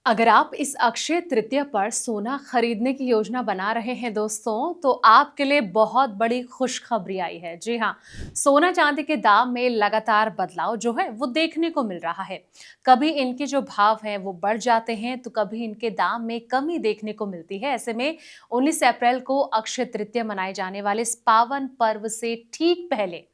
अगर आप इस अक्षय तृतीया पर सोना खरीदने की योजना बना रहे हैं दोस्तों, तो आपके लिए बहुत बड़ी खुशखबरी आई है। जी हाँ, सोना चांदी के दाम में लगातार बदलाव जो है वो देखने को मिल रहा है। कभी इनके जो भाव हैं वो बढ़ जाते हैं, तो कभी इनके दाम में कमी देखने को मिलती है। ऐसे में 19 अप्रैल को अक्षय तृतीया मनाए जाने वाले इस पावन पर्व से ठीक पहले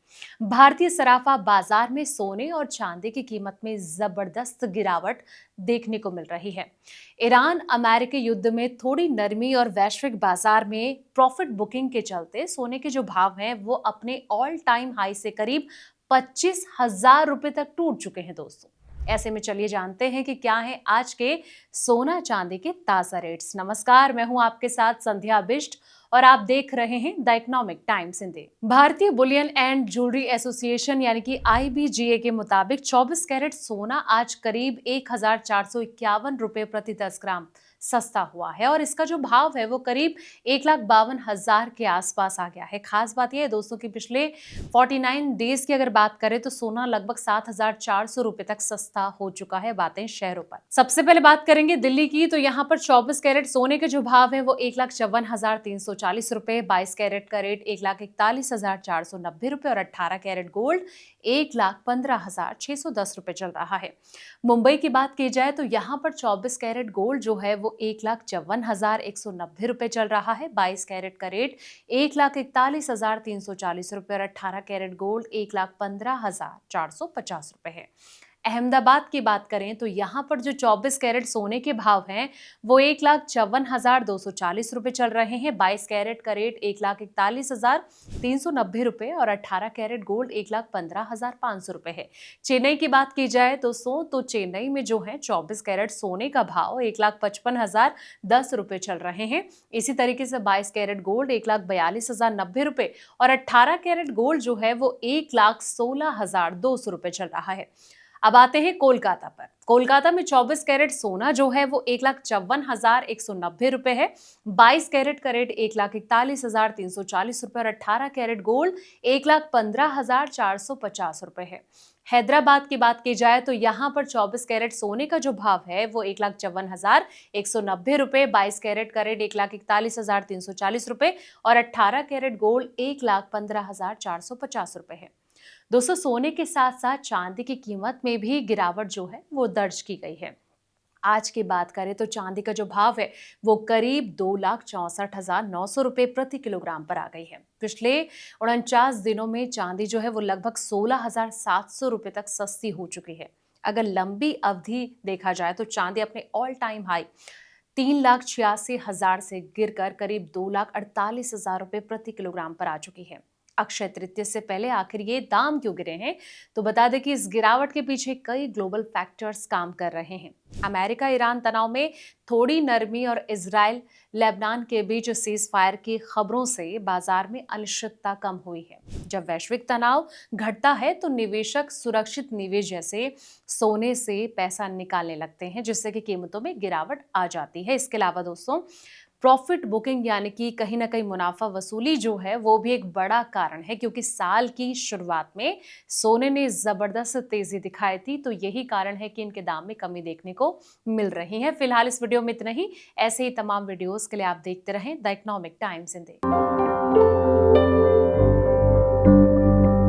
भारतीय सराफा बाजार में सोने और चांदी की कीमत में जबरदस्त गिरावट देखने को मिल रही है। ईरान अमेरिकी युद्ध में थोड़ी नरमी और वैश्विक बाजार में प्रॉफिट बुकिंग के चलते सोने के जो भाव हैं वो अपने ऑल टाइम हाई से करीब 25,000 रुपए तक टूट चुके हैं दोस्तों। ऐसे में चलिए जानते हैं कि क्या है आज के सोना चांदी के ताजा रेट्स। नमस्कार, मैं हूं आपके साथ संध्या बिष्ट और आप देख रहे हैं द इकोनॉमिक टाइम्स हिंदी। भारतीय बुलियन एंड ज्वेलरी एसोसिएशन यानी कि IBGA के मुताबिक 24 कैरेट सोना आज करीब 1,451 रुपए प्रति 10 ग्राम सस्ता हुआ है और इसका जो भाव है वो करीब 1,52,000 के आसपास आ गया है। खास बात यह है दोस्तों कि पिछले 49 डेज की अगर बात करें तो सोना लगभग 7,400 रुपए तक सस्ता हो चुका है। बातें शहरों पर, सबसे पहले बात करेंगे दिल्ली की, तो यहाँ पर 24 कैरेट सोने के जो भाव है वो 1,54,340 रुपए, 22 कैरेट का रेट 1,41,490 रुपए और 18 कैरेट गोल्ड 1,15,610 रुपए चल रहा है। मुंबई की बात की जाए तो यहाँ पर 24 कैरेट गोल्ड जो है वो 1,54,190 रुपए चल रहा है, 22 कैरेट का रेट 1,41,340 रुपए और 18 कैरेट गोल्ड 1,15,450 रुपए है। अहमदाबाद की बात करें तो यहाँ पर जो 24 कैरेट सोने के भाव हैं वो 1,54,240 रुपए चल रहे हैं, 22 कैरेट का रेट 1,41,390 रुपए और 18 कैरेट गोल्ड 1,15,500 रुपए है। चेन्नई की बात की जाए तो चेन्नई में जो है 24 कैरेट सोने का भाव 1,55,010 रुपए चल रहे हैं। इसी तरीके से 22 कैरेट गोल्ड 1,42,090 रुपए और 18 कैरेट गोल्ड जो है वो 1,16,200 रुपए चल रहा है। अब आते हैं कोलकाता पर। कोलकाता में 24 कैरेट सोना जो है वो 1,54,190 रुपए है, 22 कैरेट का रेट 1,41,340 रुपए और 18 कैरेट गोल्ड 1,15,450 रुपए है। हैदराबाद की बात की जाए तो यहाँ पर 24 कैरेट सोने का जो भाव है वो 1,54,190 रुपए, 22 कैरेट का रेट 1,41,340 रुपए और 18 कैरेट गोल्ड 1,15,450 रुपए है। दोस्तों, सोने के साथ साथ चांदी की कीमत में भी गिरावट जो है वो दर्ज की गई है। आज की बात करें तो चांदी का जो भाव है वो करीब 2,64,900 रुपए प्रति किलोग्राम पर आ गई है। पिछले 49 दिनों में चांदी जो है वो लगभग 16,700 रुपए तक सस्ती हो चुकी है। अगर लंबी अवधि देखा जाए तो चांदी अपने ऑल टाइम हाई 3,86,000 से गिरकर करीब 2,48,000 रुपए प्रति किलोग्राम पर आ चुकी है। अक्षय तृतीया से पहले आखिर ये दाम क्यों गिरे हैं? तो बता दें कि इस गिरावट के पीछे कई ग्लोबल फैक्टर्स काम कर रहे हैं। अमेरिका ईरान तनाव में थोड़ी नरमी और इजराइल लेबनान के बीच सीज फायर की खबरों से बाजार में अनिश्चितता कम हुई है। जब वैश्विक तनाव घटता है तो निवेशक सुरक्षित निवेश जैसे सोने से पैसा निकालने लगते हैं, जिससे कि कीमतों में गिरावट आ जाती है। इसके अलावा दोस्तों, प्रॉफिट बुकिंग यानी कि कहीं ना कहीं मुनाफा वसूली जो है वो भी एक बड़ा कारण है, क्योंकि साल की शुरुआत में सोने ने जबरदस्त तेजी दिखाई थी, तो यही कारण है कि इनके दाम में कमी देखने को मिल रही है। फिलहाल इस वीडियो में इतना ही। ऐसे ही तमाम वीडियोस के लिए आप देखते रहें द इकोनॉमिक टाइम्स हिंदी।